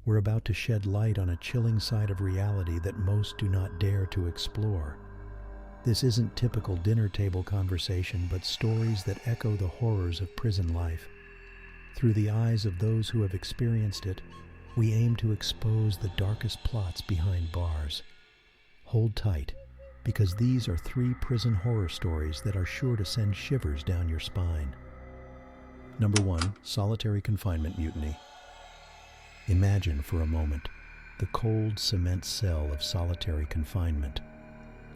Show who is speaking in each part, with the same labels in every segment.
Speaker 1: We're about to shed light on a chilling side of reality that most do not dare to explore. This isn't typical dinner table conversation, but stories that echo the horrors of prison life. Through the eyes of those who have experienced it, we aim to expose the darkest plots behind bars. Hold tight, because these are 3 prison horror stories that are sure to send shivers down your spine. Number 1. Solitary Confinement Mutiny. Imagine for a moment the cold cement cell of solitary confinement,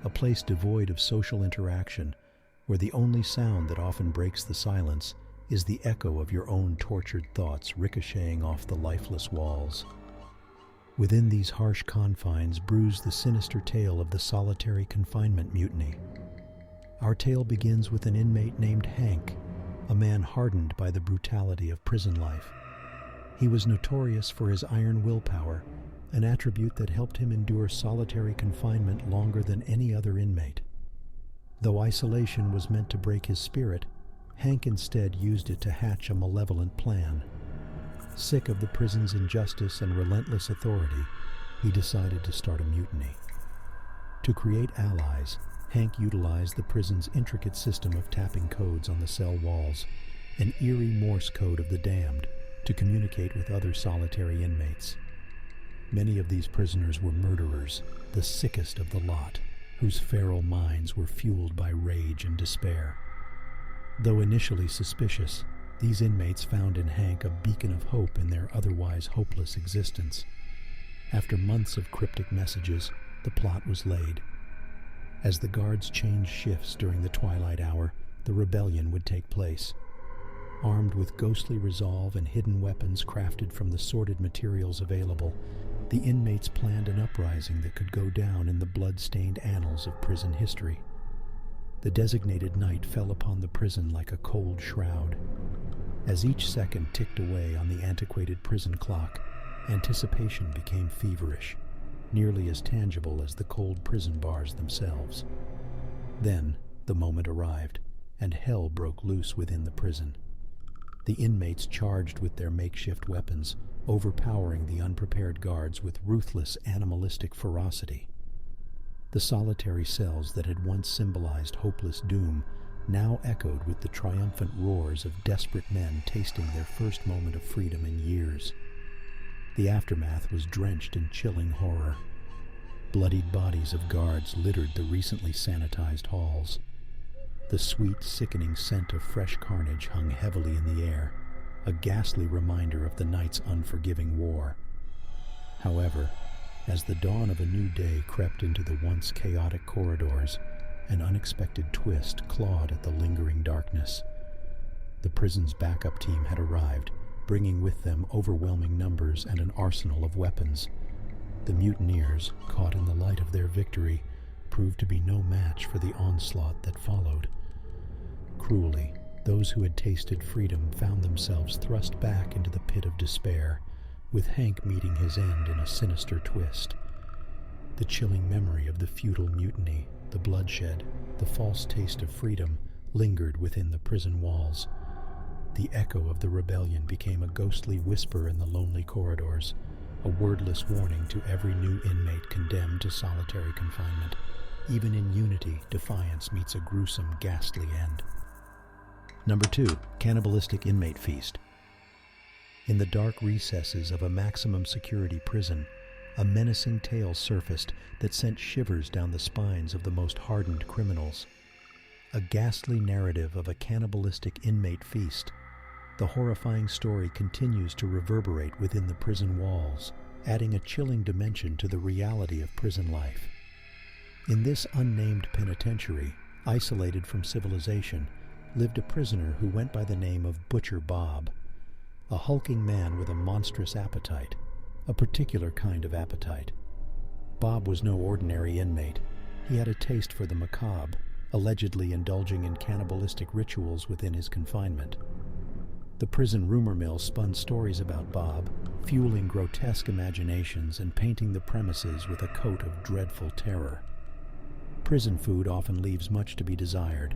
Speaker 1: a place devoid of social interaction, where the only sound that often breaks the silence is the echo of your own tortured thoughts ricocheting off the lifeless walls. Within these harsh confines brews the sinister tale of the solitary confinement mutiny. Our tale begins with an inmate named Hank, a man hardened by the brutality of prison life. He was notorious for his iron willpower, an attribute that helped him endure solitary confinement longer than any other inmate. Though isolation was meant to break his spirit, Hank instead used it to hatch a malevolent plan. Sick of the prison's injustice and relentless authority, he decided to start a mutiny. To create allies, Hank utilized the prison's intricate system of tapping codes on the cell walls, an eerie Morse code of the damned, to communicate with other solitary inmates. Many of these prisoners were murderers, the sickest of the lot, whose feral minds were fueled by rage and despair. Though initially suspicious, these inmates found in Hank a beacon of hope in their otherwise hopeless existence. After months of cryptic messages, the plot was laid. As the guards changed shifts during the twilight hour, the rebellion would take place. Armed with ghostly resolve and hidden weapons crafted from the sordid materials available, the inmates planned an uprising that could go down in the blood-stained annals of prison history. The designated night fell upon the prison like a cold shroud. As each second ticked away on the antiquated prison clock, anticipation became feverish, nearly as tangible as the cold prison bars themselves. Then, the moment arrived, and hell broke loose within the prison. The inmates charged with their makeshift weapons, overpowering the unprepared guards with ruthless, animalistic ferocity. The solitary cells that had once symbolized hopeless doom now echoed with the triumphant roars of desperate men tasting their first moment of freedom in years. The aftermath was drenched in chilling horror. Bloodied bodies of guards littered the recently sanitized halls. The sweet, sickening scent of fresh carnage hung heavily in the air, a ghastly reminder of the night's unforgiving war. However, as the dawn of a new day crept into the once chaotic corridors, an unexpected twist clawed at the lingering darkness. The prison's backup team had arrived, bringing with them overwhelming numbers and an arsenal of weapons. The mutineers, caught in the light of their victory, proved to be no match for the onslaught that followed. Cruelly, those who had tasted freedom found themselves thrust back into the pit of despair, with Hank meeting his end in a sinister twist. The chilling memory of the futile mutiny, the bloodshed, the false taste of freedom lingered within the prison walls. The echo of the rebellion became a ghostly whisper in the lonely corridors, a wordless warning to every new inmate condemned to solitary confinement. Even in unity, defiance meets a gruesome, ghastly end. Number 2. Cannibalistic Inmate Feast. In the dark recesses of a maximum security prison, a menacing tale surfaced that sent shivers down the spines of the most hardened criminals. A ghastly narrative of a cannibalistic inmate feast. The horrifying story continues to reverberate within the prison walls, adding a chilling dimension to the reality of prison life. In this unnamed penitentiary, isolated from civilization, lived a prisoner who went by the name of Butcher Bob, a hulking man with a monstrous appetite, a particular kind of appetite. Bob was no ordinary inmate. He had a taste for the macabre, allegedly indulging in cannibalistic rituals within his confinement. The prison rumor mill spun stories about Bob, fueling grotesque imaginations and painting the premises with a coat of dreadful terror. Prison food often leaves much to be desired,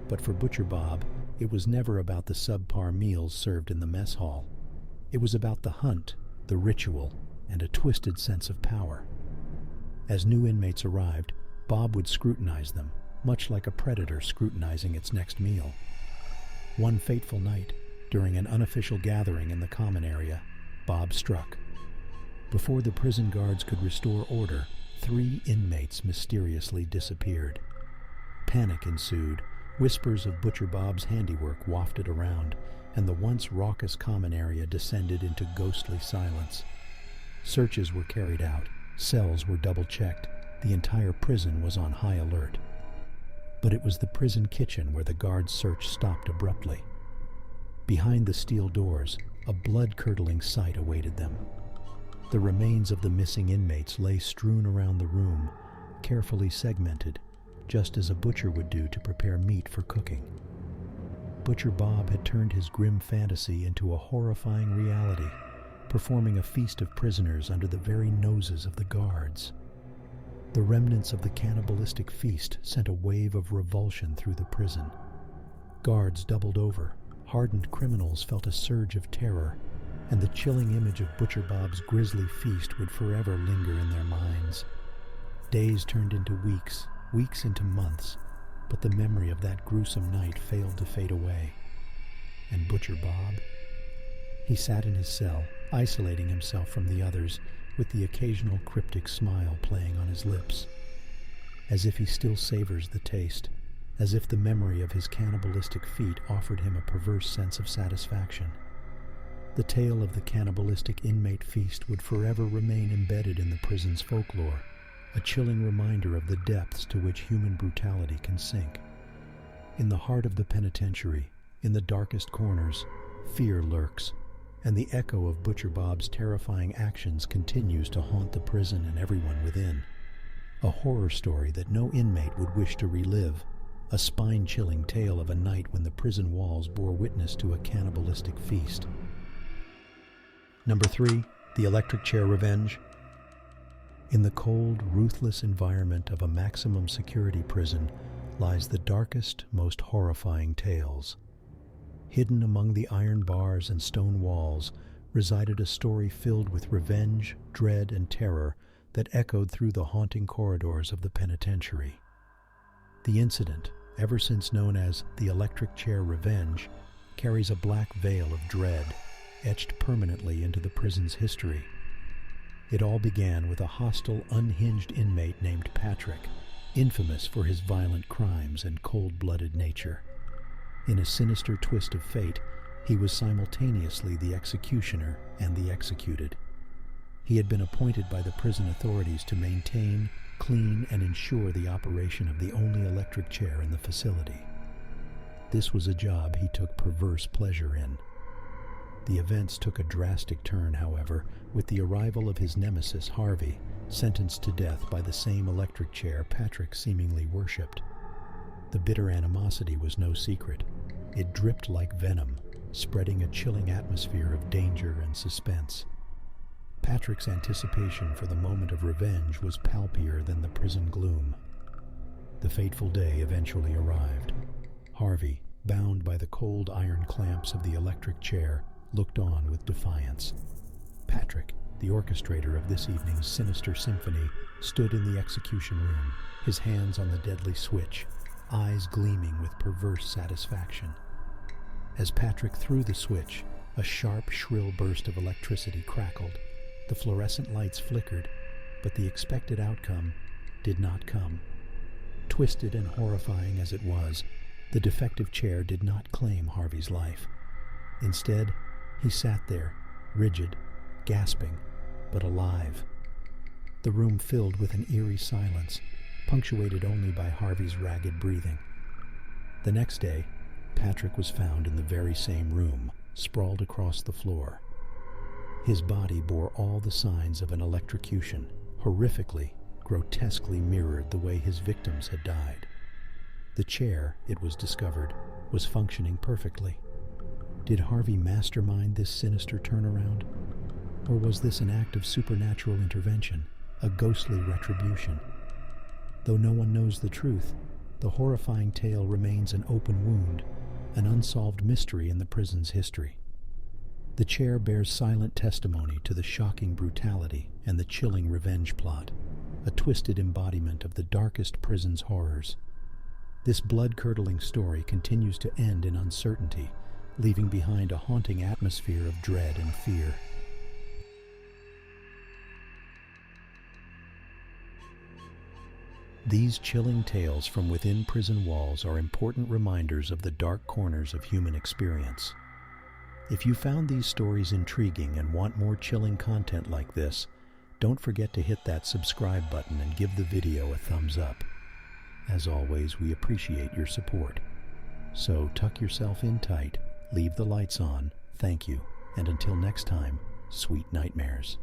Speaker 1: but for Butcher Bob, it was never about the subpar meals served in the mess hall. It was about the hunt, the ritual, and a twisted sense of power. As new inmates arrived, Bob would scrutinize them, much like a predator scrutinizing its next meal. One fateful night, during an unofficial gathering in the common area, Bob struck. Before the prison guards could restore order, 3 inmates mysteriously disappeared. Panic ensued, whispers of Butcher Bob's handiwork wafted around, and the once raucous common area descended into ghostly silence. Searches were carried out, cells were double-checked, the entire prison was on high alert. But it was the prison kitchen where the guards' search stopped abruptly. Behind the steel doors, a blood-curdling sight awaited them. The remains of the missing inmates lay strewn around the room, carefully segmented, just as a butcher would do to prepare meat for cooking. Butcher Bob had turned his grim fantasy into a horrifying reality, performing a feast of prisoners under the very noses of the guards. The remnants of the cannibalistic feast sent a wave of revulsion through the prison. Guards doubled over, hardened criminals felt a surge of terror, and the chilling image of Butcher Bob's grisly feast would forever linger in their minds. Days turned into weeks, weeks into months, but the memory of that gruesome night failed to fade away. And Butcher Bob? He sat in his cell, isolating himself from the others, with the occasional cryptic smile playing on his lips. As if he still savors the taste, as if the memory of his cannibalistic feat offered him a perverse sense of satisfaction. The tale of the cannibalistic inmate feast would forever remain embedded in the prison's folklore, a chilling reminder of the depths to which human brutality can sink. In the heart of the penitentiary, in the darkest corners, fear lurks, and the echo of Butcher Bob's terrifying actions continues to haunt the prison and everyone within. A horror story that no inmate would wish to relive, a spine-chilling tale of a night when the prison walls bore witness to a cannibalistic feast. Number 3, The Electric Chair Revenge. In the cold, ruthless environment of a maximum security prison lies the darkest, most horrifying tales. Hidden among the iron bars and stone walls resided a story filled with revenge, dread, and terror that echoed through the haunting corridors of the penitentiary. The incident, ever since known as the Electric Chair Revenge, carries a black veil of dread, etched permanently into the prison's history. It all began with a hostile, unhinged inmate named Patrick, infamous for his violent crimes and cold-blooded nature. In a sinister twist of fate, he was simultaneously the executioner and the executed. He had been appointed by the prison authorities to maintain, clean, and ensure the operation of the only electric chair in the facility. This was a job he took perverse pleasure in. The events took a drastic turn, however, with the arrival of his nemesis Harvey, sentenced to death by the same electric chair Patrick seemingly worshipped. The bitter animosity was no secret. It dripped like venom, spreading a chilling atmosphere of danger and suspense. Patrick's anticipation for the moment of revenge was palpier than the prison gloom. The fateful day eventually arrived. Harvey, bound by the cold iron clamps of the electric chair, looked on with defiance. Patrick, the orchestrator of this evening's sinister symphony, stood in the execution room, his hands on the deadly switch, eyes gleaming with perverse satisfaction. As Patrick threw the switch, a sharp, shrill burst of electricity crackled. The fluorescent lights flickered, but the expected outcome did not come. Twisted and horrifying as it was, the defective chair did not claim Harvey's life. Instead, he sat there, rigid, gasping, but alive. The room filled with an eerie silence, punctuated only by Harvey's ragged breathing. The next day, Patrick was found in the very same room, sprawled across the floor. His body bore all the signs of an electrocution, horrifically, grotesquely mirrored the way his victims had died. The chair, it was discovered, was functioning perfectly. Did Harvey mastermind this sinister turnaround? Or was this an act of supernatural intervention, a ghostly retribution? Though no one knows the truth, the horrifying tale remains an open wound, an unsolved mystery in the prison's history. The chair bears silent testimony to the shocking brutality and the chilling revenge plot, a twisted embodiment of the darkest prison's horrors. This blood-curdling story continues to end in uncertainty, leaving behind a haunting atmosphere of dread and fear. These chilling tales from within prison walls are important reminders of the dark corners of human experience. If you found these stories intriguing and want more chilling content like this, don't forget to hit that subscribe button and give the video a thumbs up. As always, we appreciate your support. So tuck yourself in tight, leave the lights on, thank you, and until next time, sweet nightmares.